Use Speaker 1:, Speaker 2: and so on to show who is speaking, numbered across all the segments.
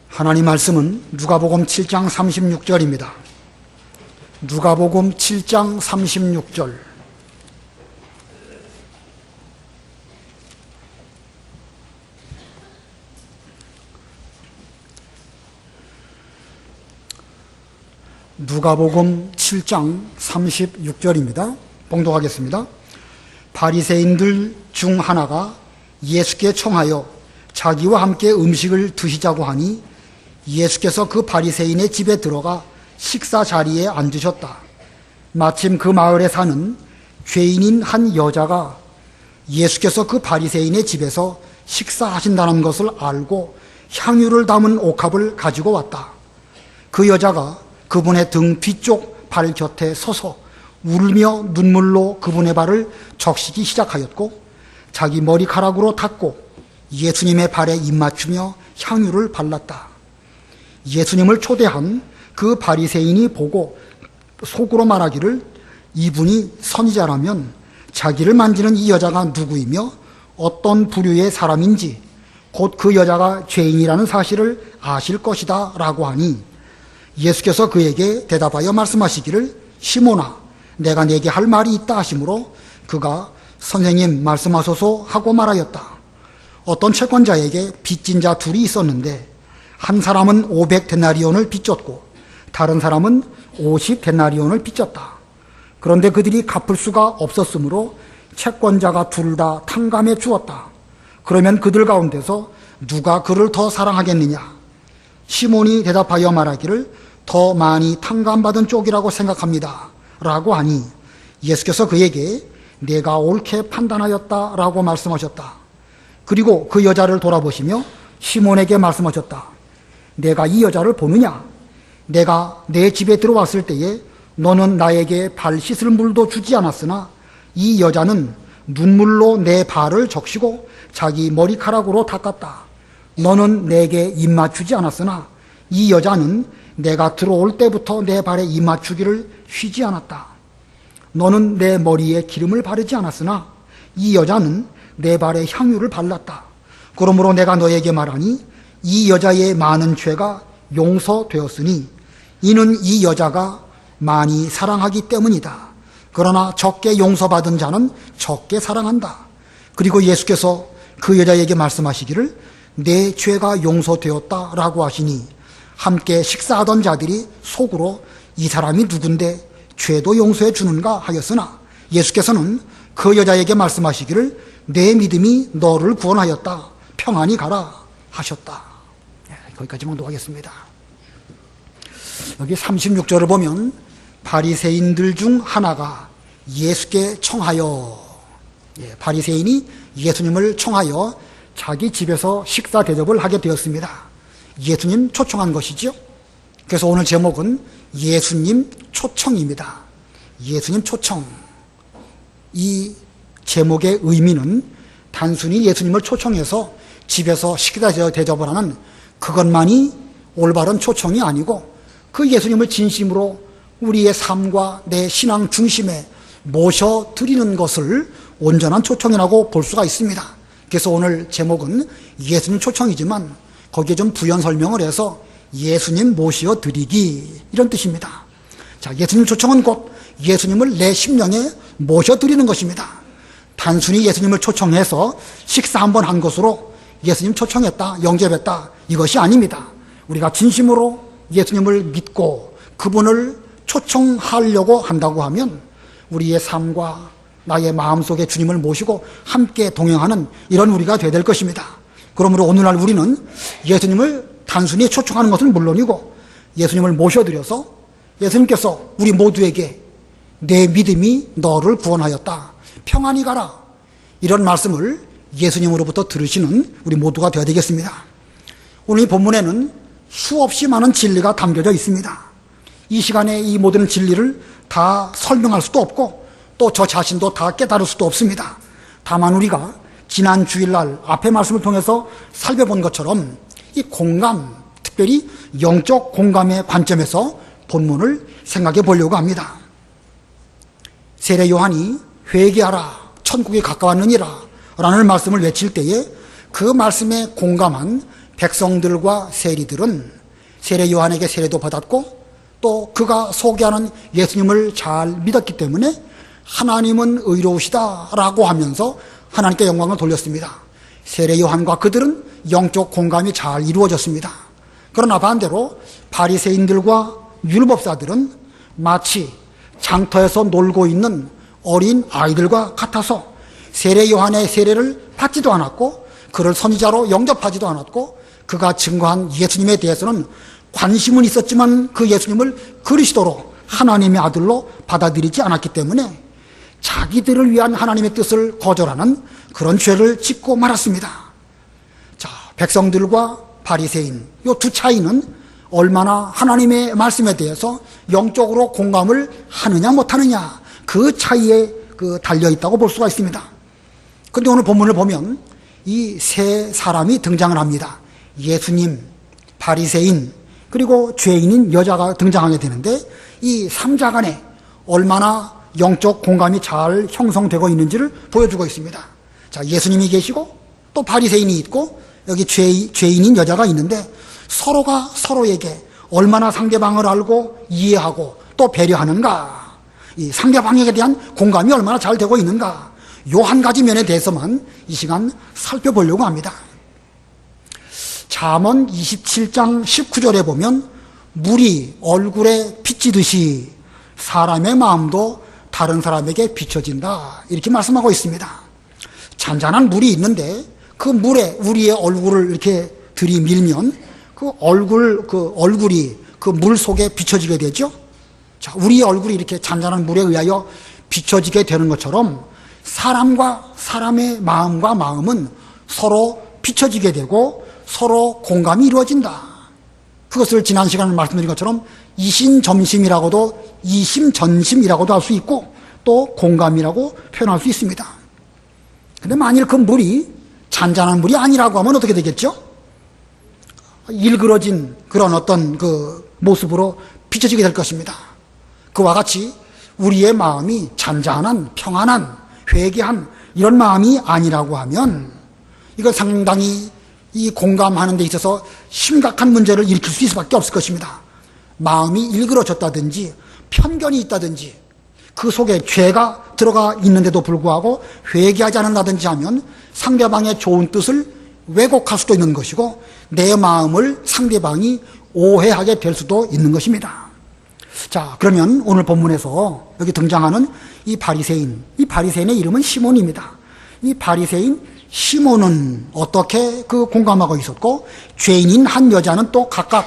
Speaker 1: 하나님 말씀은 누가복음 7장 36절입니다. 누가복음 7장 36절. 누가복음 7장 36절입니다. 봉독하겠습니다. 바리새인들 중 하나가 예수께 청하여 자기와 함께 음식을 드시자고 하니 예수께서 그 바리새인의 집에 들어가 식사 자리에 앉으셨다. 마침 그 마을에 사는 죄인인 한 여자가 예수께서 그 바리새인의 집에서 식사하신다는 것을 알고 향유를 담은 옥합을 가지고 왔다. 그 여자가 그분의 등 뒤쪽 발 곁에 서서 울며 눈물로 그분의 발을 적시기 시작하였고 자기 머리카락으로 닦고 예수님의 발에 입맞추며 향유를 발랐다. 예수님을 초대한 그 바리새인이 보고 속으로 말하기를 이분이 선지자라면 자기를 만지는 이 여자가 누구이며 어떤 부류의 사람인지 곧 그 여자가 죄인이라는 사실을 아실 것이다 라고 하니 예수께서 그에게 대답하여 말씀하시기를 시몬아 내가 네게 할 말이 있다 하시므로 그가 선생님 말씀하소서 하고 말하였다. 어떤 채권자에게 빚진 자 둘이 있었는데 한 사람은 500데나리온을 빚졌고 다른 사람은 50데나리온을 빚졌다. 그런데 그들이 갚을 수가 없었으므로 채권자가 둘 다 탕감해 주었다. 그러면 그들 가운데서 누가 그를 더 사랑하겠느냐? 시몬이 대답하여 말하기를 더 많이 탕감받은 쪽이라고 생각합니다. 라고 하니 예수께서 그에게 내가 옳게 판단하였다 라고 말씀하셨다. 그리고 그 여자를 돌아보시며 시몬에게 말씀하셨다. 내가 이 여자를 보느냐? 내가 내 집에 들어왔을 때에 너는 나에게 발 씻을 물도 주지 않았으나 이 여자는 눈물로 내 발을 적시고 자기 머리카락으로 닦았다. 너는 내게 입맞추지 않았으나 이 여자는 내가 들어올 때부터 내 발에 입맞추기를 쉬지 않았다. 너는 내 머리에 기름을 바르지 않았으나 이 여자는 내 발에 향유를 발랐다. 그러므로 내가 너에게 말하니 이 여자의 많은 죄가 용서되었으니 이는 이 여자가 많이 사랑하기 때문이다. 그러나 적게 용서받은 자는 적게 사랑한다. 그리고 예수께서 그 여자에게 말씀하시기를 내 죄가 용서되었다 라고 하시니 함께 식사하던 자들이 속으로 이 사람이 누군데 죄도 용서해 주는가 하였으나 예수께서는 그 여자에게 말씀하시기를 내 믿음이 너를 구원하였다. 평안히 가라 하셨다. 거기까지 봉독하겠습니다. 여기 36절을 보면 바리새인들 중 하나가 예수께 청하여 바리새인이 예수님을 청하여 자기 집에서 식사 대접을 하게 되었습니다. 예수님 초청한 것이죠. 그래서 오늘 제목은 예수님 초청입니다. 예수님 초청. 이 제목의 의미는 단순히 예수님을 초청해서 집에서 식사 대접을 하는 그것만이 올바른 초청이 아니고 그 예수님을 진심으로 우리의 삶과 내 신앙 중심에 모셔드리는 것을 온전한 초청이라고 볼 수가 있습니다. 그래서 오늘 제목은 예수님 초청이지만 거기에 좀 부연 설명을 해서 예수님 모셔드리기 이런 뜻입니다. 자, 예수님 초청은 곧 예수님을 내 심령에 모셔드리는 것입니다. 단순히 예수님을 초청해서 식사 한번 한 것으로 예수님 초청했다, 영접했다 이것이 아닙니다. 우리가 진심으로 예수님을 믿고 그분을 초청하려고 한다고 하면 우리의 삶과 나의 마음속에 주님을 모시고 함께 동행하는 이런 우리가 되어야 될 것입니다. 그러므로 오늘날 우리는 예수님을 단순히 초청하는 것은 물론이고 예수님을 모셔드려서 예수님께서 우리 모두에게 내 믿음이 너를 구원하였다. 평안히 가라. 이런 말씀을 예수님으로부터 들으시는 우리 모두가 되어야 되겠습니다. 오늘 이 본문에는 수없이 많은 진리가 담겨져 있습니다. 이 시간에 이 모든 진리를 다 설명할 수도 없고 또 저 자신도 다 깨달을 수도 없습니다. 다만 우리가 지난 주일날 앞의 말씀을 통해서 살펴본 것처럼 이 공감, 특별히 영적 공감의 관점에서 본문을 생각해 보려고 합니다. 세례 요한이 회개하라 천국이 가까웠느니라 라는 말씀을 외칠 때에 그 말씀에 공감한 백성들과 세리들은 세례 요한에게 세례도 받았고 또 그가 소개하는 예수님을 잘 믿었기 때문에 하나님은 의로우시다라고 하면서 하나님께 영광을 돌렸습니다. 세례 요한과 그들은 영적 공감이 잘 이루어졌습니다. 그러나 반대로 바리새인들과 율법사들은 마치 장터에서 놀고 있는 어린 아이들과 같아서 세례 요한의 세례를 받지도 않았고 그를 선지자로 영접하지도 않았고 그가 증거한 예수님에 대해서는 관심은 있었지만 그 예수님을 그리스도로 하나님의 아들로 받아들이지 않았기 때문에 자기들을 위한 하나님의 뜻을 거절하는 그런 죄를 짓고 말았습니다. 자, 백성들과 바리새인 이 두 차이는 얼마나 하나님의 말씀에 대해서 영적으로 공감을 하느냐 못하느냐 그 차이에 달려 있다고 볼 수가 있습니다. 그런데 오늘 본문을 보면 이 세 사람이 등장을 합니다. 예수님, 바리새인, 그리고 죄인인 여자가 등장하게 되는데 이 삼자 간에 얼마나 영적 공감이 잘 형성되고 있는지를 보여주고 있습니다. 자, 예수님이 계시고 또 바리새인이 있고 여기 죄인인 여자가 있는데 서로가 서로에게 얼마나 상대방을 알고 이해하고 또 배려하는가, 이 상대방에게 대한 공감이 얼마나 잘 되고 있는가, 요 한 가지 면에 대해서만 이 시간 살펴보려고 합니다. 잠언 27장 19절에 보면 물이 얼굴에 비치듯이 사람의 마음도 다른 사람에게 비춰진다 이렇게 말씀하고 있습니다. 잔잔한 물이 있는데 그 물에 우리의 얼굴을 이렇게 들이밀면 그 얼굴이 그 물 속에 비춰지게 되죠. 자, 우리의 얼굴이 이렇게 잔잔한 물에 의하여 비춰지게 되는 것처럼 사람과 사람의 마음과 마음은 서로 비춰지게 되고 서로 공감이 이루어진다. 그것을 지난 시간에 말씀드린 것처럼 이심점심이라고도 이심전심이라고도 할 수 있고 또 공감이라고 표현할 수 있습니다. 그런데 만일 그 물이 잔잔한 물이 아니라고 하면 어떻게 되겠죠? 일그러진 그런 어떤 그 모습으로 비춰지게 될 것입니다. 그와 같이 우리의 마음이 잔잔한, 평안한, 회개한 이런 마음이 아니라고 하면 이건 상당히 이 공감하는 데 있어서 심각한 문제를 일으킬 수 있을 수밖에 없을 것입니다. 마음이 일그러졌다든지 편견이 있다든지 그 속에 죄가 들어가 있는데도 불구하고 회개하지 않는다든지 하면 상대방의 좋은 뜻을 왜곡할 수도 있는 것이고 내 마음을 상대방이 오해하게 될 수도 있는 것입니다. 자, 그러면 오늘 본문에서 여기 등장하는 이 바리새인의 이름은 시몬입니다. 이 바리새인 시몬은 어떻게 그 공감하고 있었고 죄인인 한 여자는 또 각각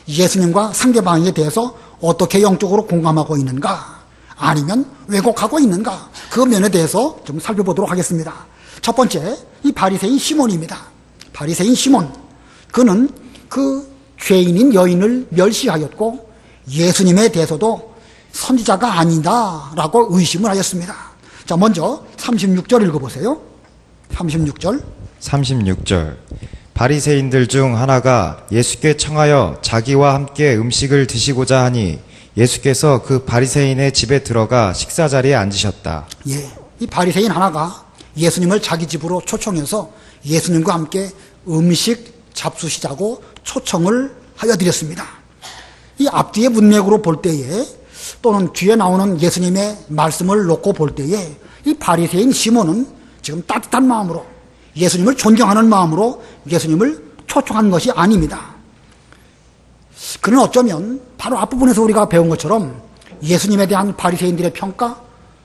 Speaker 1: 예수님과 상대방에 대해서 어떻게 영적으로 공감하고 있는가 아니면 왜곡하고 있는가 그 면에 대해서 좀 살펴보도록 하겠습니다. 첫 번째, 이 바리새인 시몬입니다. 바리새인 시몬, 그는 그 죄인인 여인을 멸시하였고 예수님에 대해서도 선지자가 아니다라고 의심을 하였습니다. 자, 먼저 36절 읽어보세요. 36절.
Speaker 2: 바리새인들 중 하나가 예수께 청하여 자기와 함께 음식을 드시고자 하니 예수께서 그 바리새인의 집에 들어가 식사 자리에 앉으셨다.
Speaker 1: 예, 이 바리새인 하나가 예수님을 자기 집으로 초청해서 예수님과 함께 음식 잡수시자고 초청을 하여 드렸습니다. 이 앞뒤의 문맥으로 볼 때에 또는 뒤에 나오는 예수님의 말씀을 놓고 볼 때에 이 바리새인 시몬은 지금 따뜻한 마음으로 예수님을 존경하는 마음으로 예수님을 초청한 것이 아닙니다. 그는 어쩌면 바로 앞부분에서 우리가 배운 것처럼 예수님에 대한 바리새인들의 평가,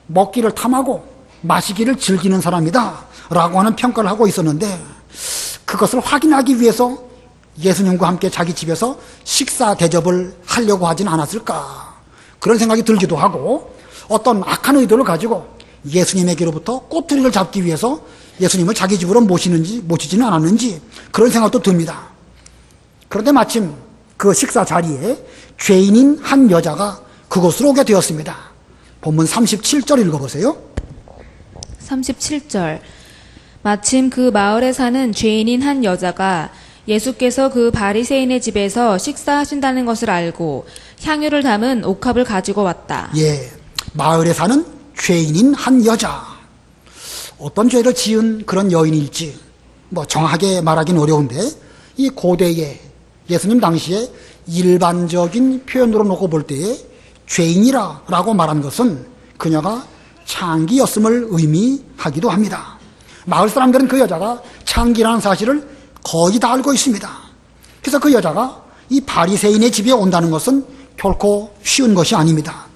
Speaker 1: 먹기를 탐하고 마시기를 즐기는 사람이다 라고 하는 평가를 하고 있었는데 그것을 확인하기 위해서 예수님과 함께 자기 집에서 식사 대접을 하려고 하진 않았을까 그런 생각이 들기도 하고 어떤 악한 의도를 가지고 예수님에게로부터 꼬투리를 잡기 위해서 예수님을 자기 집으로 모시지는 않았는지 그런 생각도 듭니다. 그런데 마침 그 식사 자리에 죄인인 한 여자가 그곳으로 오게 되었습니다. 본문 37절 읽어보세요.
Speaker 3: 37절. 마침 그 마을에 사는 죄인인 한 여자가 예수께서 그 바리새인의 집에서 식사하신다는 것을 알고 향유를 담은 옥합을 가지고 왔다.
Speaker 1: 예, 마을에 사는 죄인인 한 여자. 어떤 죄를 지은 그런 여인일지 정확하게 말하기는 어려운데 이 고대에 예수님 당시에 일반적인 표현으로 놓고 볼 때에 죄인이라고 말한 것은 그녀가 창기였음을 의미하기도 합니다. 마을 사람들은 그 여자가 창기라는 사실을 거의 다 알고 있습니다. 그래서 그 여자가 이 바리새인의 집에 온다는 것은 결코 쉬운 것이 아닙니다.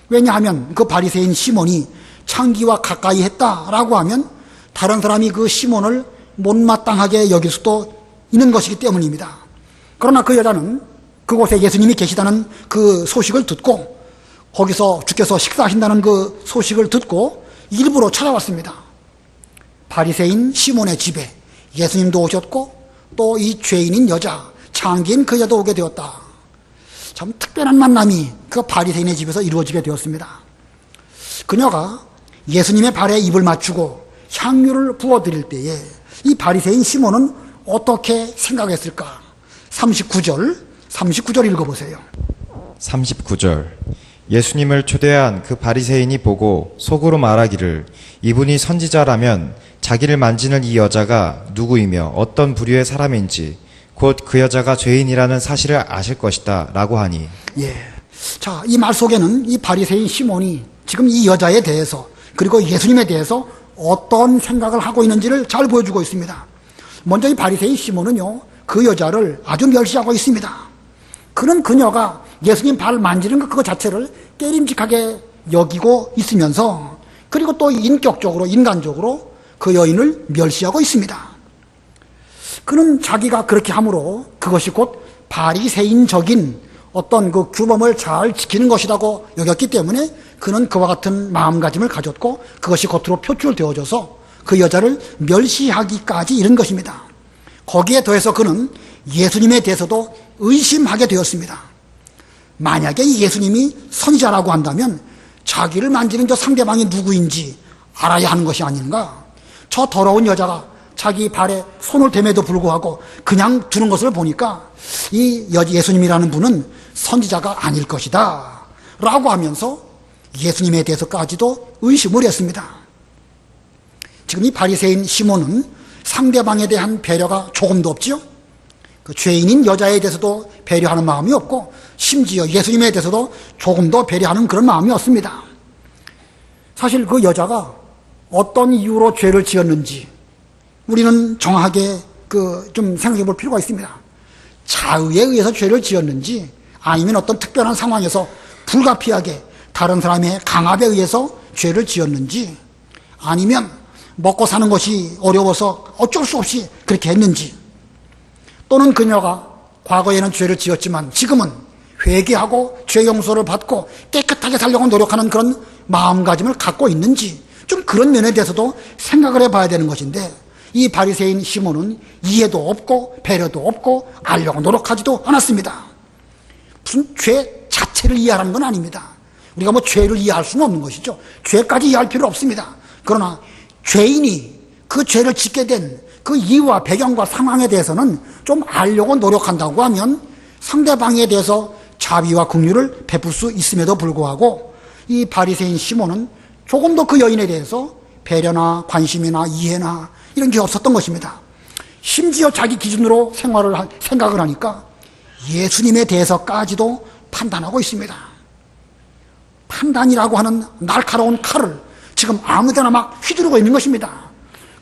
Speaker 1: 왜냐하면 그 바리새인 시몬이 창기와 가까이 했다라고 하면 다른 사람이 그 시몬을 못마땅하게 여길 수도 있는 것이기 때문입니다. 그러나 그 여자는 그곳에 예수님이 계시다는 그 소식을 듣고 거기서 주께서 식사하신다는 그 소식을 듣고 일부러 찾아왔습니다. 바리새인 시몬의 집에 예수님도 오셨고 또 이 죄인인 여자, 창기인 그 여자도 오게 되었다. 참 특별한 만남이 그 바리새인의 집에서 이루어지게 되었습니다. 그녀가 예수님의 발에 입을 맞추고 향유를 부어드릴 때에 이 바리새인 시몬은 어떻게 생각했을까? 39절 읽어보세요.
Speaker 2: 39절. 예수님을 초대한 그 바리새인이 보고 속으로 말하기를 이분이 선지자라면 자기를 만지는 이 여자가 누구이며 어떤 부류의 사람인지 곧 그 여자가 죄인이라는 사실을 아실 것이다 라고 하니.
Speaker 1: 예. 자, 이 말 속에는 이 바리새인 시몬이 지금 이 여자에 대해서 그리고 예수님에 대해서 어떤 생각을 하고 있는지를 잘 보여주고 있습니다. 먼저 이 바리새인 시몬은요, 그 여자를 아주 멸시하고 있습니다. 그는 그녀가 예수님 발 만지는 그거 자체를 깨림직하게 여기고 있으면서 그리고 또 인격적으로 인간적으로 그 여인을 멸시하고 있습니다. 그는 자기가 그렇게 함으로 그것이 곧 바리새인적인 어떤 그 규범을 잘 지키는 것이라고 여겼기 때문에 그는 그와 같은 마음가짐을 가졌고 그것이 겉으로 표출되어져서 그 여자를 멸시하기까지 이른 것입니다. 거기에 더해서 그는 예수님에 대해서도 의심하게 되었습니다. 만약에 이 예수님이 선지자라고 한다면 자기를 만지는 저 상대방이 누구인지 알아야 하는 것이 아닌가? 저 더러운 여자가 자기 발에 손을 댐에도 불구하고 그냥 두는 것을 보니까 이 예수님이라는 분은 선지자가 아닐 것이다 라고 하면서 예수님에 대해서까지도 의심을 했습니다. 지금 이 바리새인 시몬은 상대방에 대한 배려가 조금도 없지요. 그 죄인인 여자에 대해서도 배려하는 마음이 없고 심지어 예수님에 대해서도 조금도 배려하는 그런 마음이 없습니다. 사실 그 여자가 어떤 이유로 죄를 지었는지 우리는 정확하게 좀 생각해 볼 필요가 있습니다. 자의에 의해서 죄를 지었는지 아니면 어떤 특별한 상황에서 불가피하게 다른 사람의 강압에 의해서 죄를 지었는지 아니면 먹고 사는 것이 어려워서 어쩔 수 없이 그렇게 했는지 또는 그녀가 과거에는 죄를 지었지만 지금은 회개하고 죄 용서를 받고 깨끗하게 살려고 노력하는 그런 마음가짐을 갖고 있는지 좀 그런 면에 대해서도 생각을 해봐야 되는 것인데 이 바리새인 시몬은 이해도 없고 배려도 없고 알려고 노력하지도 않았습니다. 무슨 죄 자체를 이해하는 건 아닙니다. 우리가 뭐 죄를 이해할 수는 없는 것이죠. 죄까지 이해할 필요 없습니다. 그러나 죄인이 그 죄를 짓게 된 그 이유와 배경과 상황에 대해서는 좀 알려고 노력한다고 하면 상대방에 대해서 자비와 긍휼을 베풀 수 있음에도 불구하고 이 바리새인 시몬은 조금도 그 여인에 대해서 배려나 관심이나 이해나 이런 게 없었던 것입니다. 심지어 자기 기준으로 생각을 하니까 예수님에 대해서까지도 판단하고 있습니다. 판단이라고 하는 날카로운 칼을 지금 아무데나 막 휘두르고 있는 것입니다.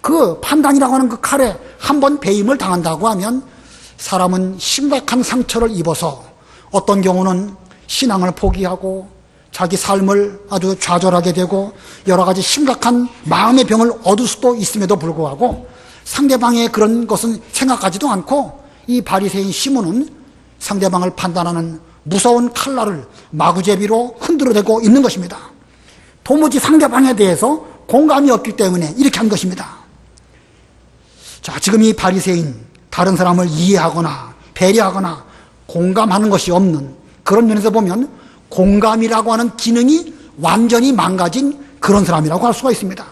Speaker 1: 그 판단이라고 하는 그 칼에 한번 배임을 당한다고 하면 사람은 심각한 상처를 입어서 어떤 경우는 신앙을 포기하고 자기 삶을 아주 좌절하게 되고 여러 가지 심각한 마음의 병을 얻을 수도 있음에도 불구하고 상대방의 그런 것은 생각하지도 않고 이 바리새인 시몬은 상대방을 판단하는 무서운 칼날을 마구제비로 흔들어대고 있는 것입니다. 도무지 상대방에 대해서 공감이 없기 때문에 이렇게 한 것입니다. 자, 지금 이 바리새인 다른 사람을 이해하거나 배려하거나 공감하는 것이 없는 그런 면에서 보면 공감이라고 하는 기능이 완전히 망가진 그런 사람이라고 할 수가 있습니다.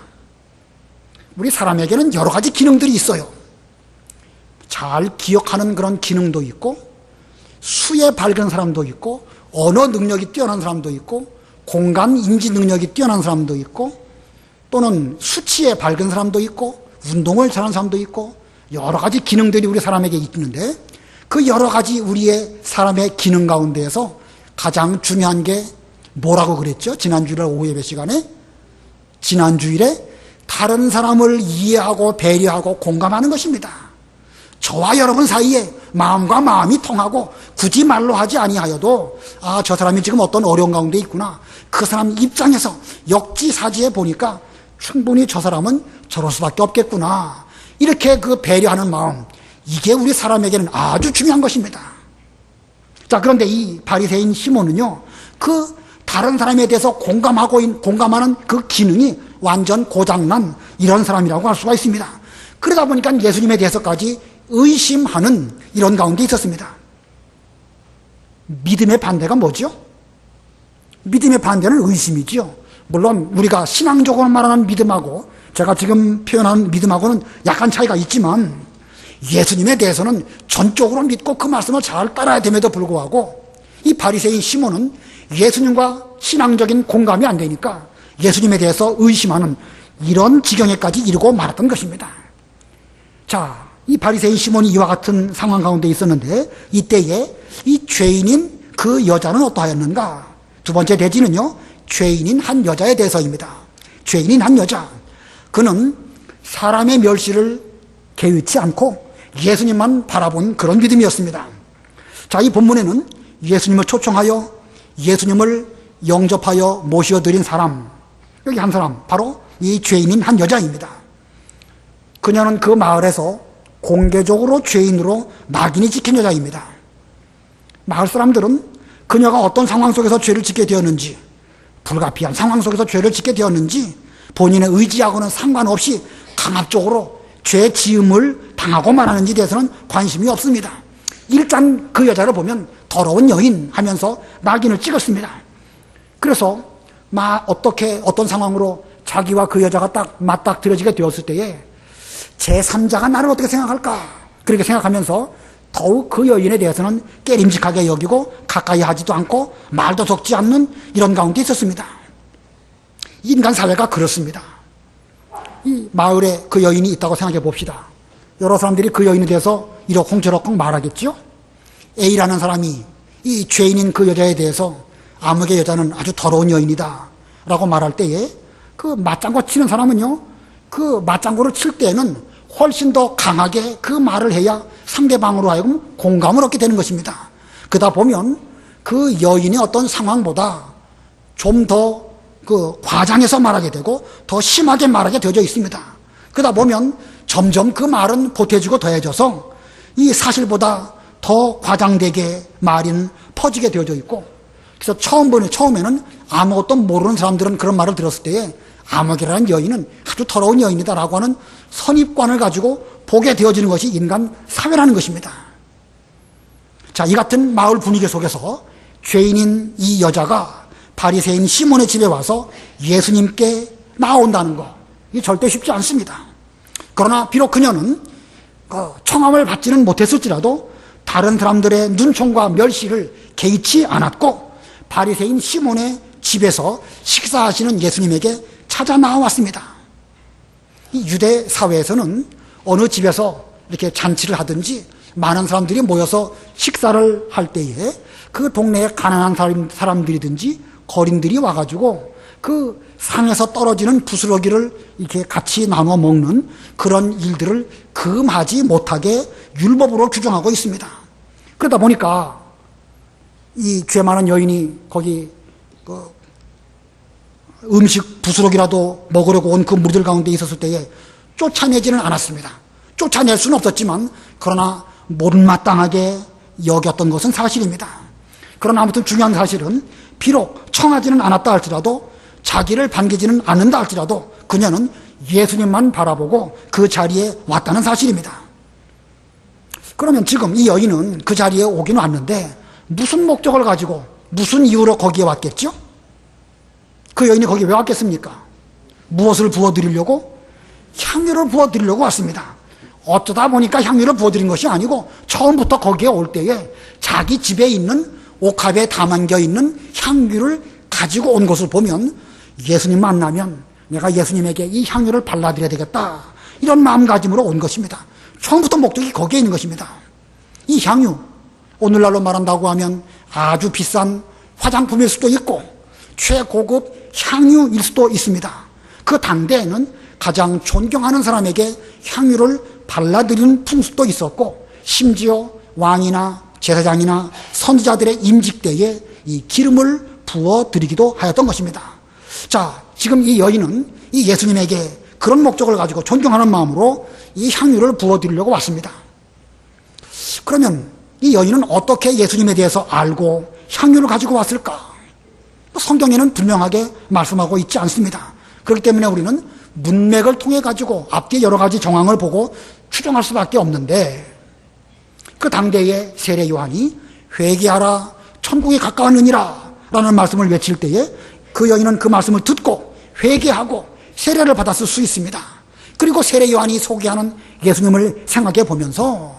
Speaker 1: 우리 사람에게는 여러 가지 기능들이 있어요. 잘 기억하는 그런 기능도 있고 수에 밝은 사람도 있고 언어 능력이 뛰어난 사람도 있고 공간 인지 능력이 뛰어난 사람도 있고 또는 수치에 밝은 사람도 있고 운동을 잘하는 사람도 있고 여러 가지 기능들이 우리 사람에게 있는데 그 여러 가지 우리의 사람의 기능 가운데에서 가장 중요한 게 뭐라고 그랬죠? 지난주일 오후 예배 시간에 지난주일에 다른 사람을 이해하고 배려하고 공감하는 것입니다. 저와 여러분 사이에 마음과 마음이 통하고 굳이 말로 하지 아니하여도 저 사람이 지금 어떤 어려운 가운데 있구나. 그 사람 입장에서 역지사지해 보니까 충분히 저 사람은 저럴 수밖에 없겠구나. 이렇게 그 배려하는 마음, 이게 우리 사람에게는 아주 중요한 것입니다. 자, 그런데 이 바리새인 시몬은요, 그 다른 사람에 대해서 공감하는 그 기능이 완전 고장난 이런 사람이라고 할 수가 있습니다. 그러다 보니까 예수님에 대해서까지 의심하는 이런 가운데 있었습니다. 믿음의 반대가 뭐죠? 믿음의 반대는 의심이지요. 물론 우리가 신앙적으로 말하는 믿음하고 제가 지금 표현한 믿음하고는 약간 차이가 있지만 예수님에 대해서는 전적으로 믿고 그 말씀을 잘 따라야 됨에도 불구하고 이 바리새인 시몬은 예수님과 신앙적인 공감이 안 되니까 예수님에 대해서 의심하는 이런 지경에까지 이르고 말았던 것입니다. 자, 이 바리새인 시몬이 이와 같은 상황 가운데 있었는데 이때에 이 죄인인 그 여자는 어떠하였는가? 두 번째 대지는요, 죄인인 한 여자에 대해서입니다. 죄인인 한 여자. 그는 사람의 멸시를 개의치 않고 예수님만 바라본 그런 믿음이었습니다. 자, 이 본문에는 예수님을 초청하여 예수님을 영접하여 모셔드린 사람, 여기 한 사람, 바로 이 죄인인 한 여자입니다. 그녀는 그 마을에서 공개적으로 죄인으로 낙인이 찍힌 여자입니다. 마을 사람들은 그녀가 어떤 상황 속에서 죄를 짓게 되었는지, 불가피한 상황 속에서 죄를 짓게 되었는지 본인의 의지하고는 상관없이 강압적으로 죄 지음을 당하고 말하는지에 대해서는 관심이 없습니다. 일단 그 여자를 보면 더러운 여인 하면서 낙인을 찍었습니다. 그래서 어떤 상황으로 자기와 그 여자가 딱 맞닥뜨려지게 되었을 때에 제3자가 나를 어떻게 생각할까? 그렇게 생각하면서 더욱 그 여인에 대해서는 깨림직하게 여기고 가까이 하지도 않고 말도 섞지 않는 이런 가운데 있었습니다. 인간 사회가 그렇습니다. 이 마을에 그 여인이 있다고 생각해 봅시다. 여러 사람들이 그 여인에 대해서 이러쿵저러쿵 말하겠죠? A라는 사람이 이 죄인인 그 여자에 대해서 아무개 여자는 아주 더러운 여인이다 라고 말할 때에 그 맞장구 치는 사람은요, 그 맞장구를 칠 때에는 훨씬 더 강하게 그 말을 해야 상대방으로 하여금 공감을 얻게 되는 것입니다. 그러다 보면 그 여인의 어떤 상황보다 좀 더 그 과장해서 말하게 되고 더 심하게 말하게 되어져 있습니다. 그러다 보면 점점 그 말은 보태지고 더해져서 이 사실보다 더 과장되게 말은 퍼지게 되어져 있고, 그래서 처음에는 아무것도 모르는 사람들은 그런 말을 들었을 때에 아무개라는 여인은 아주 더러운 여인이다라고 하는 선입관을 가지고 보게 되어지는 것이 인간 사회라는 것입니다. 자, 이 같은 마을 분위기 속에서 죄인인 이 여자가 바리새인 시몬의 집에 와서 예수님께 나온다는 거, 이게 절대 쉽지 않습니다. 그러나 비록 그녀는 청함을 받지는 못했을지라도 다른 사람들의 눈총과 멸시를 개의치 않았고 바리새인 시몬의 집에서 식사하시는 예수님에게 찾아 나왔습니다. 이 유대 사회에서는 어느 집에서 이렇게 잔치를 하든지 많은 사람들이 모여서 식사를 할 때에 그 동네에 가난한 사람들이든지 거린들이 와가지고 그 상에서 떨어지는 부스러기를 이렇게 같이 나눠 먹는 그런 일들을 금하지 못하게 율법으로 규정하고 있습니다. 그러다 보니까 이 죄 많은 여인이 거기 음식 부스러기라도 먹으려고 온 그 무리들 가운데 있었을 때에 쫓아내지는 않았습니다. 쫓아낼 수는 없었지만 그러나 못마땅하게 여겼던 것은 사실입니다. 그러나 아무튼 중요한 사실은 비록 청하지는 않았다 할지라도 자기를 반기지는 않는다 할지라도 그녀는 예수님만 바라보고 그 자리에 왔다는 사실입니다. 그러면 지금 이 여인은 그 자리에 오긴 왔는데 무슨 목적을 가지고 무슨 이유로 거기에 왔겠죠? 그 여인이 거기에 왜 왔겠습니까? 무엇을 부어드리려고? 향유를 부어드리려고 왔습니다. 어쩌다 보니까 향유를 부어드린 것이 아니고 처음부터 거기에 올 때에 자기 집에 있는 옥합에 담겨 있는 향유를 가지고 온 것을 보면 예수님 만나면 내가 예수님에게 이 향유를 발라드려야 되겠다, 이런 마음가짐으로 온 것입니다. 처음부터 목적이 거기에 있는 것입니다. 이 향유, 오늘날로 말한다고 하면 아주 비싼 화장품일 수도 있고 최고급 향유일 수도 있습니다. 그 당대에는 가장 존경하는 사람에게 향유를 발라드리는 풍습도 있었고, 심지어 왕이나 제사장이나 선지자들의 임직 때에 이 기름을 부어드리기도 하였던 것입니다. 자, 지금 이 여인은 이 예수님에게 그런 목적을 가지고 존경하는 마음으로 이 향유를 부어드리려고 왔습니다. 그러면 이 여인은 어떻게 예수님에 대해서 알고 향유를 가지고 왔을까? 성경에는 분명하게 말씀하고 있지 않습니다. 그렇기 때문에 우리는 문맥을 통해 가지고 앞뒤 여러 가지 정황을 보고 추정할 수밖에 없는데, 그 당대의 세례 요한이 회개하라 천국에 가까웠느니라 라는 말씀을 외칠 때에 그 여인은 그 말씀을 듣고 회개하고 세례를 받았을 수 있습니다. 그리고 세례 요한이 소개하는 예수님을 생각해 보면서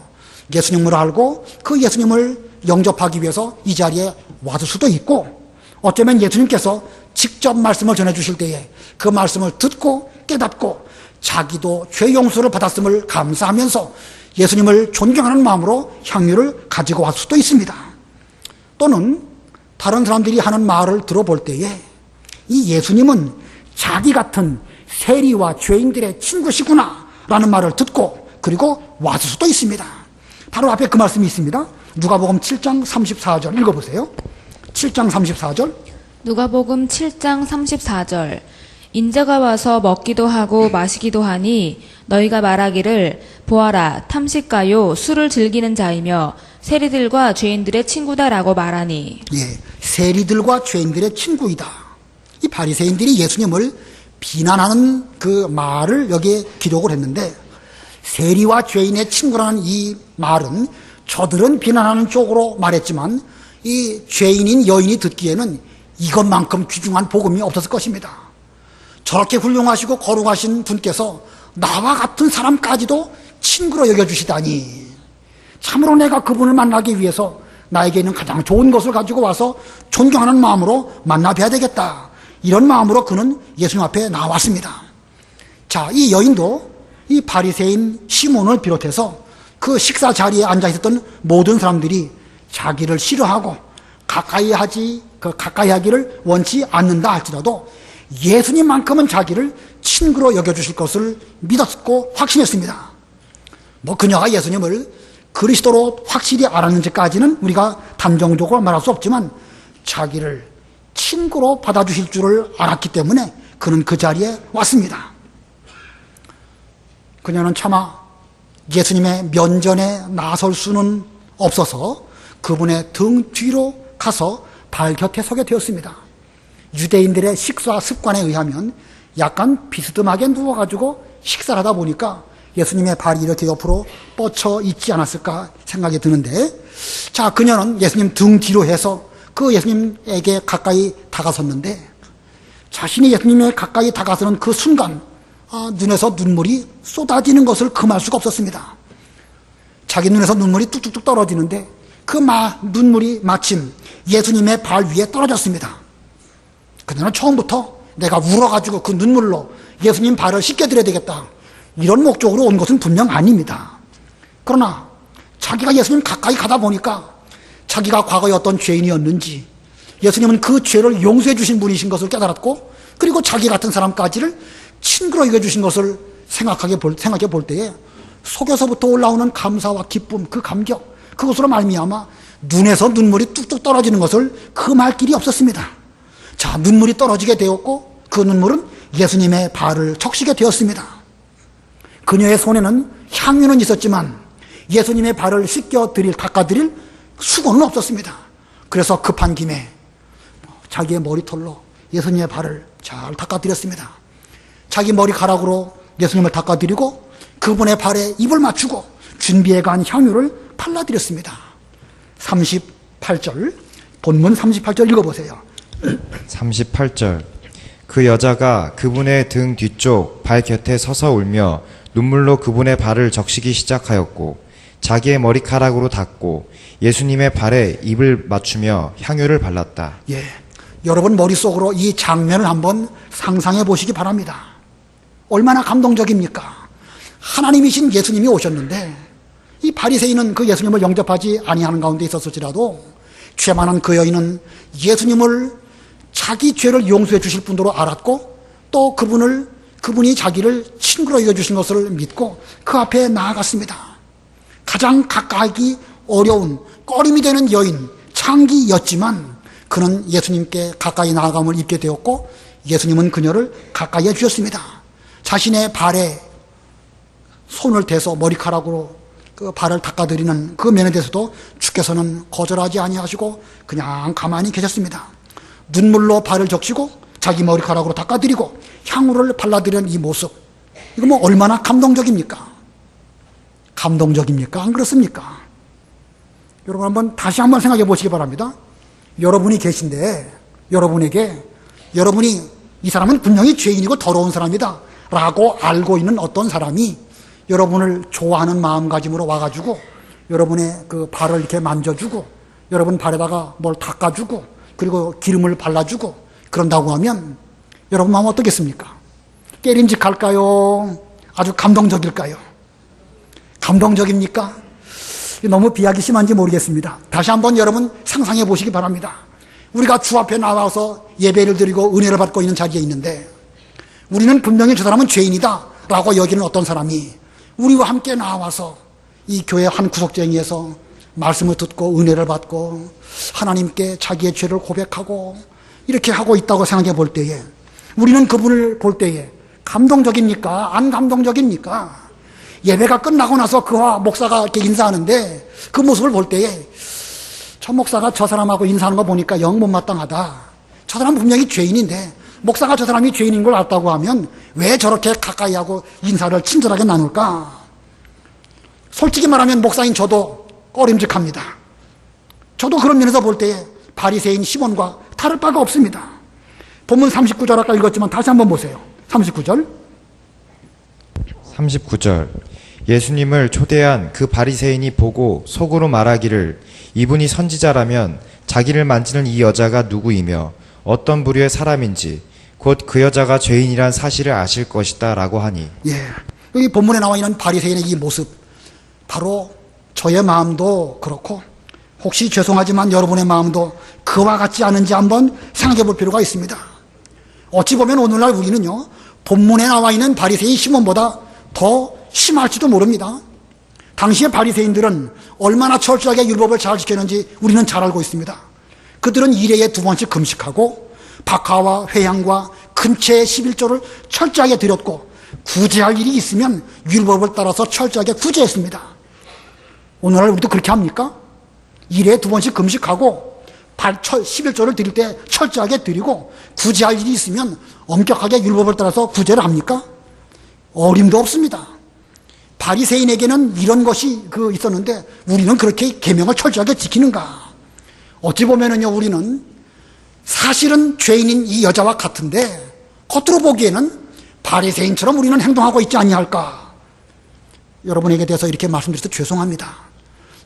Speaker 1: 예수님을 알고 그 예수님을 영접하기 위해서 이 자리에 왔을 수도 있고, 어쩌면 예수님께서 직접 말씀을 전해주실 때에 그 말씀을 듣고 깨닫고 자기도 죄 용서를 받았음을 감사하면서 예수님을 존경하는 마음으로 향유를 가지고 왔을 수도 있습니다. 또는 다른 사람들이 하는 말을 들어볼 때에 이 예수님은 자기 같은 세리와 죄인들의 친구시구나 라는 말을 듣고 그리고 왔을 수도 있습니다. 바로 앞에 그 말씀이 있습니다. 누가복음 7장 34절 읽어보세요. 7장 34절.
Speaker 3: 누가복음 7장 34절. 인자가 와서 먹기도 하고 마시기도 하니 너희가 말하기를 보아라 탐식가요 술을 즐기는 자이며 세리들과 죄인들의 친구다라고 말하니.
Speaker 1: 예, 세리들과 죄인들의 친구이다. 이 바리새인들이 예수님을 비난하는 그 말을 여기에 기록을 했는데, 세리와 죄인의 친구라는 이 말은 저들은 비난하는 쪽으로 말했지만 이 죄인인 여인이 듣기에는 이것만큼 귀중한 복음이 없었을 것입니다. 저렇게 훌륭하시고 거룩하신 분께서 나와 같은 사람까지도 친구로 여겨주시다니, 참으로 내가 그분을 만나기 위해서 나에게 있는 가장 좋은 것을 가지고 와서 존경하는 마음으로 만나 뵈야 되겠다, 이런 마음으로 그는 예수님 앞에 나왔습니다. 자, 이 여인도 이 바리새인 시몬을 비롯해서 그 식사 자리에 앉아 있었던 모든 사람들이 자기를 싫어하고 가까이 하기를 원치 않는다 할지라도 예수님만큼은 자기를 친구로 여겨주실 것을 믿었고 확신했습니다. 그녀가 예수님을 그리스도로 확실히 알았는지까지는 우리가 단정적으로 말할 수 없지만 자기를 친구로 받아주실 줄을 알았기 때문에 그는 그 자리에 왔습니다. 그녀는 차마 예수님의 면전에 나설 수는 없어서 그분의 등 뒤로 가서 발 곁에 서게 되었습니다. 유대인들의 식사 습관에 의하면 약간 비스듬하게 누워가지고 식사를 하다 보니까 예수님의 발이 이렇게 옆으로 뻗쳐 있지 않았을까 생각이 드는데, 자, 그녀는 예수님 등 뒤로 해서 그 예수님에게 가까이 다가섰는데, 자신이 예수님에 가까이 다가서는 그 순간 눈에서 눈물이 쏟아지는 것을 금할 수가 없었습니다. 자기 눈에서 눈물이 뚝뚝뚝 떨어지는데 그 눈물이 마침 예수님의 발 위에 떨어졌습니다. 그녀는 처음부터 내가 울어가지고 그 눈물로 예수님 발을 씻겨드려야 되겠다, 이런 목적으로 온 것은 분명 아닙니다. 그러나 자기가 예수님 가까이 가다 보니까 자기가 과거에 어떤 죄인이었는지, 예수님은 그 죄를 용서해 주신 분이신 것을 깨달았고, 그리고 자기 같은 사람까지를 친구로 여겨주신 것을 생각해 볼 때에 속에서부터 올라오는 감사와 기쁨, 그 감격, 그것으로 말미암아 눈에서 눈물이 뚝뚝 떨어지는 것을 금할 길이 없었습니다. 자, 눈물이 떨어지게 되었고 그 눈물은 예수님의 발을 적시게 되었습니다. 그녀의 손에는 향유는 있었지만 예수님의 발을 닦아드릴 수건은 없었습니다. 그래서 급한 김에 자기의 머리털로 예수님의 발을 잘 닦아드렸습니다. 자기 머리카락으로 예수님을 닦아드리고 그분의 발에 입을 맞추고 준비해간 향유를 발라드렸습니다. 38절, 본문 38절 읽어보세요.
Speaker 2: 38절. 그 여자가 그분의 등 뒤쪽 발 곁에 서서 울며 눈물로 그분의 발을 적시기 시작하였고 자기의 머리카락으로 닦고 예수님의 발에 입을 맞추며 향유를 발랐다.
Speaker 1: 예, 여러분 머릿속으로 이 장면을 한번 상상해 보시기 바랍니다. 얼마나 감동적입니까? 하나님이신 예수님이 오셨는데 이 바리새인은 그 예수님을 영접하지 아니하는 가운데 있었을지라도 죄 많은 그 여인은 예수님을 자기 죄를 용서해 주실 분으로 알았고 또 그분이 자기를 친구로 여겨주신 것을 믿고 그 앞에 나아갔습니다. 가장 가까이 어려운 꺼림이 되는 여인 창기였지만 그는 예수님께 가까이 나아감을 입게 되었고 예수님은 그녀를 가까이 해주셨습니다. 자신의 발에 손을 대서 머리카락으로 그 발을 닦아드리는 그 면에 대해서도 주께서는 거절하지 아니하시고 그냥 가만히 계셨습니다. 눈물로 발을 적시고 자기 머리카락으로 닦아드리고 향유를 발라드리는 이 모습, 이거 뭐 얼마나 감동적입니까? 감동적입니까? 안 그렇습니까? 여러분 다시 한번 생각해 보시기 바랍니다. 여러분이 계신데 여러분이 이 사람은 분명히 죄인이고 더러운 사람이다 라고 알고 있는 어떤 사람이 여러분을 좋아하는 마음가짐으로 와가지고 여러분의 그 발을 이렇게 만져주고 여러분 발에다가 뭘 닦아주고 그리고 기름을 발라주고 그런다고 하면 여러분 마음 어떻겠습니까? 깨림직할까요? 아주 감동적일까요? 감동적입니까? 너무 비약이 심한지 모르겠습니다. 다시 한번 여러분 상상해 보시기 바랍니다. 우리가 주 앞에 나와서 예배를 드리고 은혜를 받고 있는 자리에 있는데 우리는 분명히 저 사람은 죄인이다 라고 여기는 어떤 사람이 우리와 함께 나와서 이 교회 한 구석쟁이에서 말씀을 듣고 은혜를 받고 하나님께 자기의 죄를 고백하고 이렇게 하고 있다고 생각해 볼 때에 우리는 그분을 볼 때에 감동적입니까? 안 감동적입니까? 예배가 끝나고 나서 그와 목사가 이렇게 인사하는데 그 모습을 볼 때에 저 목사가 저 사람하고 인사하는 거 보니까 영 못마땅하다. 저 사람은 분명히 죄인인데 목사가 저 사람이 죄인인 걸 알다고 하면 왜 저렇게 가까이 하고 인사를 친절하게 나눌까? 솔직히 말하면 목사인 저도 꺼림직합니다. 저도 그런 면에서 볼 때에 바리새인 시몬과 다를 바가 없습니다. 본문 39절 아까 읽었지만 다시 한번 보세요. 39절.
Speaker 2: 예수님을 초대한 그 바리새인이 보고 속으로 말하기를 이분이 선지자라면 자기를 만지는 이 여자가 누구이며 어떤 부류의 사람인지 곧 그 여자가 죄인이란 사실을 아실 것이다 라고 하니.
Speaker 1: 여기 본문에 나와 있는 바리새인의 이 모습, 바로 저의 마음도 그렇고 혹시 죄송하지만 여러분의 마음도 그와 같지 않은지 한번 생각해 볼 필요가 있습니다. 어찌 보면 오늘날 우리는요 본문에 나와 있는 바리새인 시몬보다 더 심할지도 모릅니다. 당시의 바리새인들은 얼마나 철저하게 율법을 잘 지켰는지 우리는 잘 알고 있습니다. 그들은 일회에 2번씩 금식하고 박하와 회향과 근처의 11조를 철저하게 드렸고 구제할 일이 있으면 율법을 따라서 철저하게 구제했습니다. 오늘날 우리도 그렇게 합니까? 일회에 2번씩 금식하고 11조를 드릴 때 철저하게 드리고 구제할 일이 있으면 엄격하게 율법을 따라서 구제를 합니까? 어림도 없습니다. 바리새인에게는 이런 것이 있었는데 우리는 그렇게 계명을 철저하게 지키는가? 어찌 보면은요 우리는 사실은 죄인인 이 여자와 같은데 겉으로 보기에는 바리새인처럼 우리는 행동하고 있지 아니할까? 여러분에게 대해서 이렇게 말씀드려서 죄송합니다.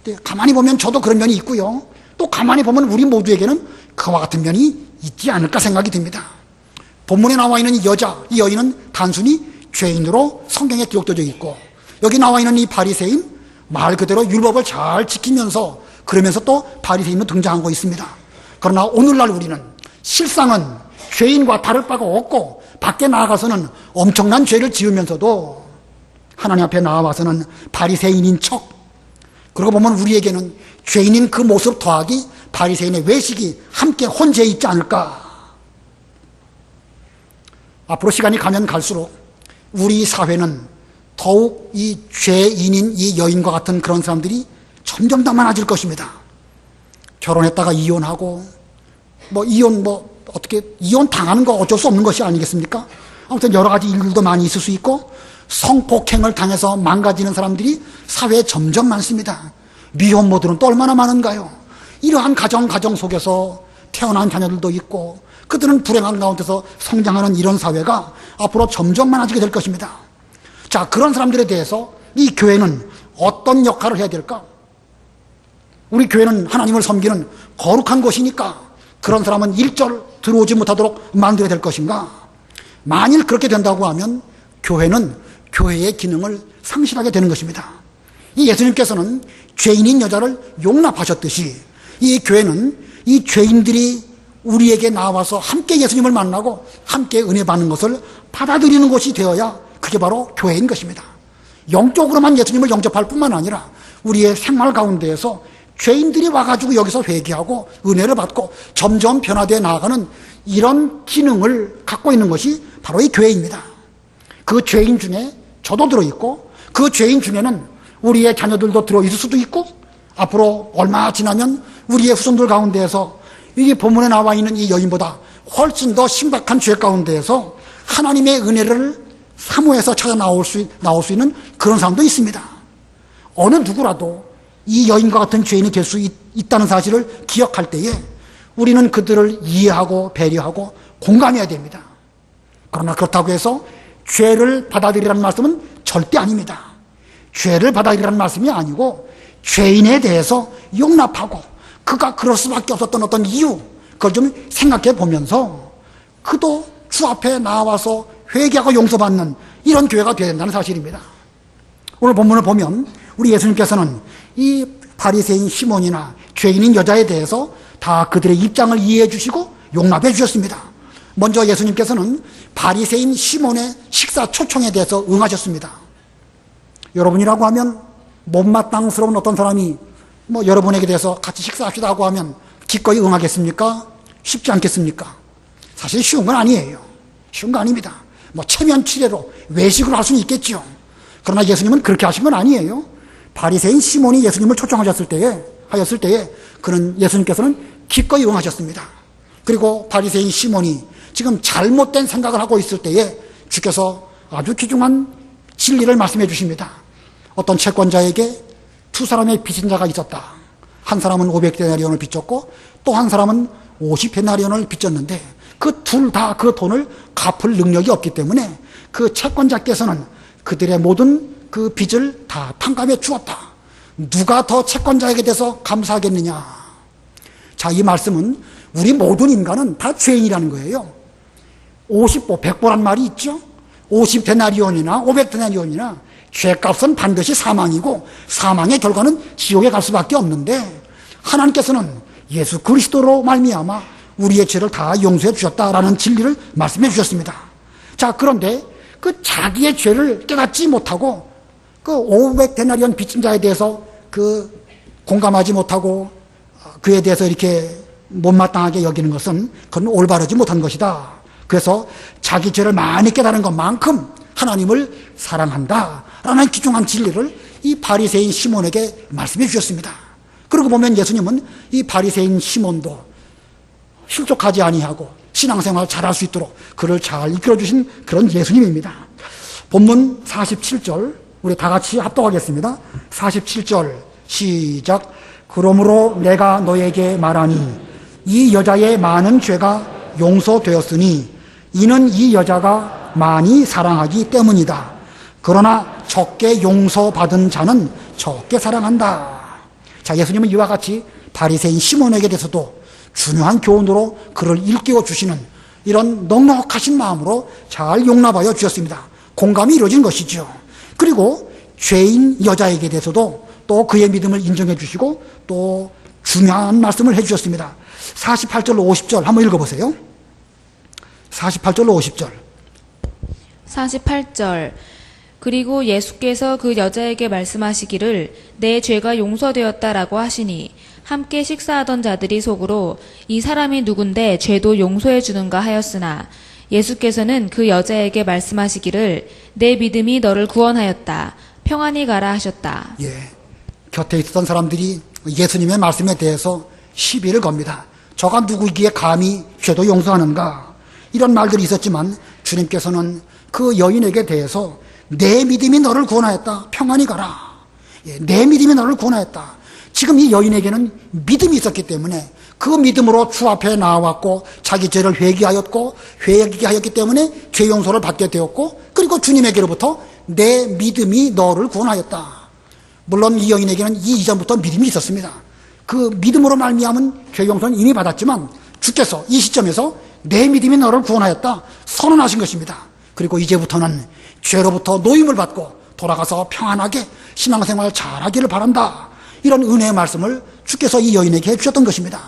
Speaker 1: 근데 가만히 보면 저도 그런 면이 있고요. 또 가만히 보면 우리 모두에게는 그와 같은 면이 있지 않을까 생각이 듭니다. 본문에 나와 있는 이 여인은 단순히 죄인으로 성경에 기록되어 있고 여기 나와 있는 이 바리새인 말 그대로 율법을 잘 지키면서 그러면서 또 바리새인으로 등장하고 있습니다. 그러나 오늘날 우리는 실상은 죄인과 다를 바가 없고 밖에 나아가서는 엄청난 죄를 지으면서도 하나님 앞에 나와서는 바리새인인 척, 그러고 보면 우리에게는 죄인인 그 모습 더하기 바리새인의 외식이 함께 혼재해 있지 않을까. 앞으로 시간이 가면 갈수록 우리 사회는 더욱 이 죄인인 이 여인과 같은 그런 사람들이 점점 더 많아질 것입니다. 결혼했다가 이혼하고 이혼 당하는 거 어쩔 수 없는 것이 아니겠습니까? 아무튼 여러 가지 일들도 많이 있을 수 있고 성폭행을 당해서 망가지는 사람들이 사회에 점점 많습니다. 미혼모들은 또 얼마나 많은가요? 이러한 가정 속에서 태어난 자녀들도 있고 그들은 불행한 가운데서 성장하는 이런 사회가 앞으로 점점 많아지게 될 것입니다. 자, 그런 사람들에 대해서 이 교회는 어떤 역할을 해야 될까? 우리 교회는 하나님을 섬기는 거룩한 곳이니까 그런 사람은 일절 들어오지 못하도록 만들어야 될 것인가? 만일 그렇게 된다고 하면 교회는 교회의 기능을 상실하게 되는 것입니다. 이 예수님께서는 죄인인 여자를 용납하셨듯이 이 교회는 이 죄인들이 우리에게 나와서 함께 예수님을 만나고 함께 은혜 받는 것을 받아들이는 것이 되어야 그게 바로 교회인 것입니다. 영적으로만 예수님을 영접할 뿐만 아니라 우리의 생활 가운데에서 죄인들이 와가지고 여기서 회개하고 은혜를 받고 점점 변화되어 나아가는 이런 기능을 갖고 있는 것이 바로 이 교회입니다. 그 죄인 중에 저도 들어있고 그 죄인 중에는 우리의 자녀들도 들어있을 수도 있고 앞으로 얼마 지나면 우리의 후손들 가운데에서 이 본문에 나와 있는 이 여인보다 훨씬 더 심각한 죄 가운데에서 하나님의 은혜를 사모해서 찾아 나올 수 있는 그런 사람도 있습니다. 어느 누구라도 이 여인과 같은 죄인이 될 수 있다는 사실을 기억할 때에 우리는 그들을 이해하고 배려하고 공감해야 됩니다. 그러나 그렇다고 해서 죄를 받아들이라는 말씀은 절대 아닙니다. 죄를 받아들이라는 말씀이 아니고 죄인에 대해서 용납하고 그가 그럴 수밖에 없었던 어떤 이유, 그걸 좀 생각해 보면서 그도 주 앞에 나와서 회개하고 용서받는 이런 교회가 되어야 된다는 사실입니다. 오늘 본문을 보면 우리 예수님께서는 이 바리새인 시몬이나 죄인인 여자에 대해서 다 그들의 입장을 이해해 주시고 용납해 주셨습니다. 먼저 예수님께서는 바리새인 시몬의 식사 초청에 대해서 응하셨습니다. 여러분이라고 하면 못마땅스러운 어떤 사람이 여러분에게 대해서 같이 식사합시다 하고 하면 기꺼이 응하겠습니까? 쉽지 않겠습니까? 사실 쉬운 건 아니에요. 쉬운 거 아닙니다. 체면치레로 외식으로 할 수는 있겠죠. 그러나 예수님은 그렇게 하신 건 아니에요. 바리새인 시몬이 예수님을 초청하셨을 때에 그는 예수님께서는 기꺼이 응하셨습니다. 그리고 바리새인 시몬이 지금 잘못된 생각을 하고 있을 때에 주께서 아주 귀중한 진리를 말씀해 주십니다. 어떤 채권자에게 두 사람의 빚진 자가 있었다. 한 사람은 500데나리온을 빚졌고 또 한 사람은 50데나리온을 빚졌는데 그 둘 다 그 돈을 갚을 능력이 없기 때문에 그 채권자께서는 그들의 모든 그 빚을 다 탕감해 주었다. 누가 더 채권자에게 대해서 감사하겠느냐. 자, 이 말씀은 우리 모든 인간은 다 죄인이라는 거예요. 50보, 100보란 말이 있죠. 50데나리온이나 500데나리온이나 죄값은 반드시 사망이고 사망의 결과는 지옥에 갈 수밖에 없는데 하나님께서는 예수 그리스도로 말미암아 우리의 죄를 다 용서해 주셨다라는 진리를 말씀해 주셨습니다. 자, 그런데 그 자기의 죄를 깨닫지 못하고 그 500데나리온 빚진 자에 대해서 그 공감하지 못하고 그에 대해서 이렇게 못마땅하게 여기는 것은 그건 올바르지 못한 것이다. 그래서 자기 죄를 많이 깨달은 것만큼 하나님을 사랑한다라는 귀중한 진리를 이 바리새인 시몬에게 말씀해 주셨습니다. 그러고 보면 예수님은 이 바리새인 시몬도 실족하지 아니하고 신앙생활 잘할 수 있도록 그를 잘 이끌어주신 그런 예수님입니다. 본문 47절 우리 다 같이 합독하겠습니다. 47절 시작. 그러므로 내가 너에게 말하니 이 여자의 많은 죄가 용서되었으니 이는 이 여자가 많이 사랑하기 때문이다. 그러나 적게 용서받은 자는 적게 사랑한다. 자, 예수님은 이와 같이 바리새인 시몬에게 대해서도 중요한 교훈으로 그를 일깨워 주시는 이런 넉넉하신 마음으로 잘 용납하여 주셨습니다. 공감이 이루어진 것이죠. 그리고 죄인 여자에게 대해서도 또 그의 믿음을 인정해 주시고 또 중요한 말씀을 해 주셨습니다. 48절로 50절 한번 읽어보세요. 48절로 50절.
Speaker 3: 48절. 그리고 예수께서 그 여자에게 말씀하시기를 내 죄가 용서되었다라고 하시니 함께 식사하던 자들이 속으로 이 사람이 누군데 죄도 용서해 주는가 하였으나 예수께서는 그 여자에게 말씀하시기를 내 믿음이 너를 구원하였다. 평안히 가라 하셨다.
Speaker 1: 예, 곁에 있었던 사람들이 예수님의 말씀에 대해서 시비를 겁니다. 저가 누구기에 감히 죄도 용서하는가. 이런 말들이 있었지만 주님께서는 그 여인에게 대해서 내 믿음이 너를 구원하였다. 평안히 가라. 예, 내 믿음이 너를 구원하였다. 지금 이 여인에게는 믿음이 있었기 때문에 그 믿음으로 주 앞에 나왔고 자기 죄를 회개하였기 때문에 죄 용서를 받게 되었고 그리고 주님에게로부터 내 믿음이 너를 구원하였다. 물론 이 여인에게는 이전부터 믿음이 있었습니다. 그 믿음으로 말미암은 죄 용서는 이미 받았지만 주께서 이 시점에서 내 믿음이 너를 구원하였다 선언하신 것입니다. 그리고 이제부터는 죄로부터 노임을 받고 돌아가서 평안하게 신앙생활 잘하기를 바란다. 이런 은혜의 말씀을 주께서 이 여인에게 해주셨던 것입니다.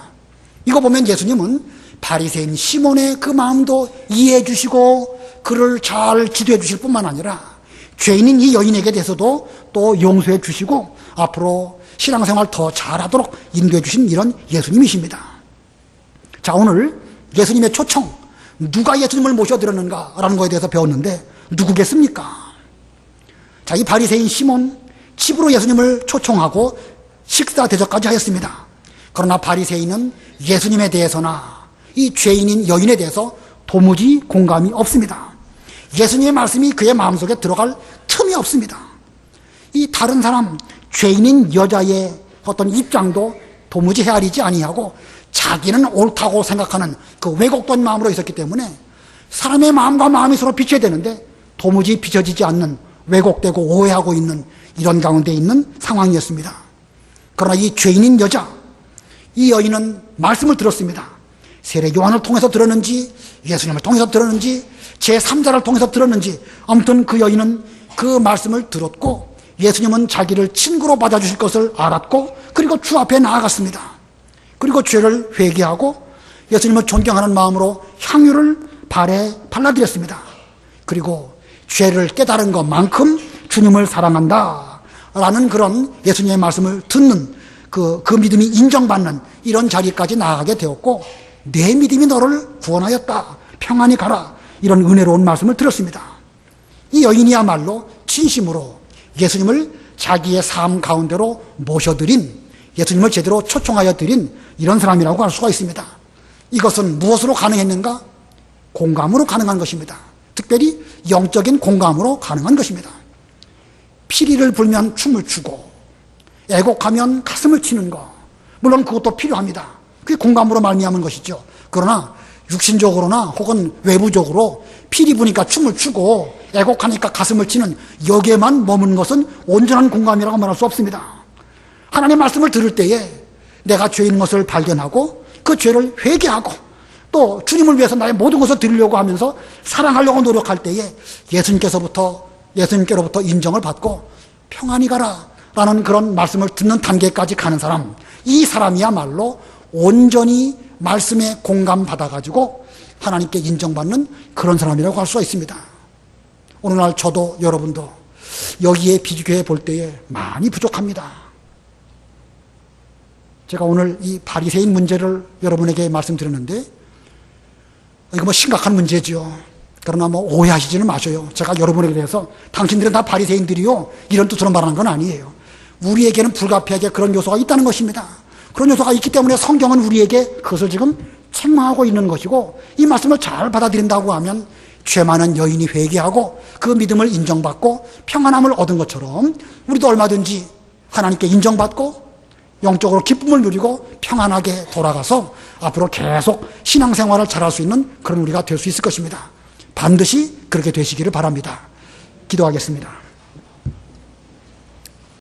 Speaker 1: 이거 보면 예수님은 바리새인 시몬의 그 마음도 이해해 주시고 그를 잘 지도해 주실 뿐만 아니라 죄인인 이 여인에게 대해서도 또 용서해 주시고 앞으로 신앙생활 더 잘하도록 인도해 주신 이런 예수님이십니다. 자, 오늘 예수님의 초청, 누가 예수님을 모셔드렸는가라는 것에 대해서 배웠는데 누구겠습니까? 자, 이 바리새인 시몬, 집으로 예수님을 초청하고 식사 대접까지 하였습니다. 그러나 바리새인은 예수님에 대해서나 이 죄인인 여인에 대해서 도무지 공감이 없습니다. 예수님의 말씀이 그의 마음속에 들어갈 틈이 없습니다. 이 다른 사람, 죄인인 여자의 어떤 입장도 도무지 헤아리지 아니하고 자기는 옳다고 생각하는 그 왜곡된 마음으로 있었기 때문에 사람의 마음과 마음이 서로 비춰야 되는데 도무지 비춰지지 않는 왜곡되고 오해하고 있는 이런 가운데 있는 상황이었습니다. 그러나 이 죄인인 여자, 이 여인은 말씀을 들었습니다. 세례 요한을 통해서 들었는지 예수님을 통해서 들었는지 제3자를 통해서 들었는지 아무튼 그 여인은 그 말씀을 들었고 예수님은 자기를 친구로 받아주실 것을 알았고 그리고 주 앞에 나아갔습니다. 그리고 죄를 회개하고 예수님을 존경하는 마음으로 향유를 발에 발라드렸습니다. 그리고 죄를 깨달은 것만큼 주님을 사랑한다 라는 그런 예수님의 말씀을 듣는 그 믿음이 인정받는 이런 자리까지 나아가게 되었고 내 믿음이 너를 구원하였다. 평안히 가라. 이런 은혜로운 말씀을 들었습니다. 이 여인이야말로 진심으로 예수님을 자기의 삶 가운데로 모셔드린, 예수님을 제대로 초청하여 드린 이런 사람이라고 할 수가 있습니다. 이것은 무엇으로 가능했는가? 공감으로 가능한 것입니다. 특별히 영적인 공감으로 가능한 것입니다. 피리를 불면 춤을 추고 애곡하면 가슴을 치는 것, 물론 그것도 필요합니다. 그게 공감으로 말미암은 것이죠. 그러나 육신적으로나 혹은 외부적으로 피리 부니까 춤을 추고 애곡하니까 가슴을 치는 여기에만 머무는 것은 온전한 공감이라고 말할 수 없습니다. 하나님의 말씀을 들을 때에 내가 죄인 것을 발견하고 그 죄를 회개하고 또 주님을 위해서 나의 모든 것을 드리려고 하면서 사랑하려고 노력할 때에 예수님께로부터 인정을 받고 평안히 가라 라는 그런 말씀을 듣는 단계까지 가는 사람, 이 사람이야말로 온전히 말씀에 공감받아가지고 하나님께 인정받는 그런 사람이라고 할 수가 있습니다. 오늘날 저도 여러분도 여기에 비교해 볼 때에 많이 부족합니다. 제가 오늘 이 바리새인 문제를 여러분에게 말씀드렸는데 이거 심각한 문제죠. 그러나 오해하시지는 마셔요. 제가 여러분에게 대해서 당신들은 다 바리새인들이요 이런 뜻으로 말하는 건 아니에요. 우리에게는 불가피하게 그런 요소가 있다는 것입니다. 그런 요소가 있기 때문에 성경은 우리에게 그것을 지금 책망하고 있는 것이고 이 말씀을 잘 받아들인다고 하면 죄 많은 여인이 회개하고 그 믿음을 인정받고 평안함을 얻은 것처럼 우리도 얼마든지 하나님께 인정받고 영적으로 기쁨을 누리고 평안하게 돌아가서 앞으로 계속 신앙생활을 잘할 수 있는 그런 우리가 될 수 있을 것입니다. 반드시 그렇게 되시기를 바랍니다. 기도하겠습니다.